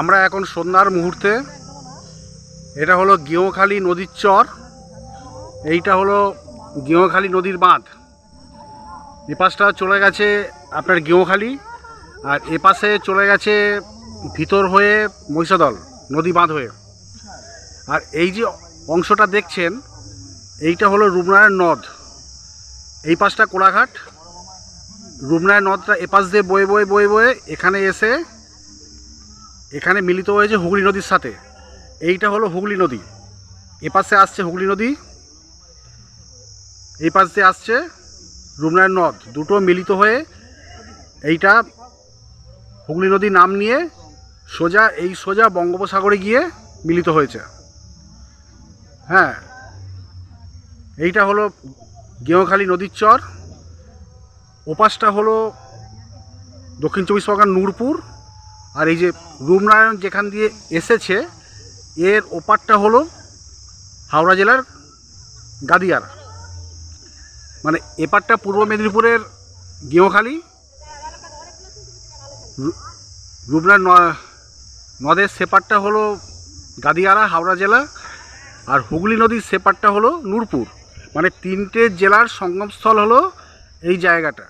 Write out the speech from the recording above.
আমরা এখন সন্ধ্যার মুহূর্তে, এটা হলো গেঁওখালি নদীর চর, এইটা হলো গেঁওখালি নদীর বাঁধ। এপাশটা চলে গেছে আপনার গেঁওখালি, আর এপাশে চলে গেছে ভিতর হয়ে মহিষাদল নদী বাঁধ হয়ে। আর এই যে অংশটা দেখছেন, এইটা হলো রূপনারায়ণ নদ। এই পাশটা কোলাঘাট, রূপনারায়ণ নদটা এপাশ দিয়ে বয়ে বয়ে বয়ে বয়ে এখানে এসে এখানে মিলিত হয়েছে হুগলি নদীর সাথে। এইটা হলো হুগলি নদী, এপাশে আসছে হুগলি নদী, এই পাশ দিয়ে আসছে রূপনারায়ণ নদ, দুটো মিলিত হয়ে এইটা হুগলি নদী নাম নিয়ে সোজা বঙ্গোপসাগরে গিয়ে মিলিত হয়েছে। হ্যাঁ, এইটা হলো গেঁওখালি নদীর চর। ওপাশটা হলো দক্ষিণ চব্বিশ পরগনার নূরপুর, আর এই যে রূপনারায়ণ যেখান দিয়ে এসেছে এর ওপারটা হলো হাওড়া জেলার গাদিয়ারা। মানে এপারটা পূর্ব মেদিনীপুরের গেঁওখালি, রূপনারায়ণ নদের সেপারটা হলো গাদিয়ারা হাওড়া জেলা, আর হুগলি নদীর সেপারটা হলো নূরপুর। মানে তিনটে জেলার সঙ্গমস্থল হলো এই জায়গাটা।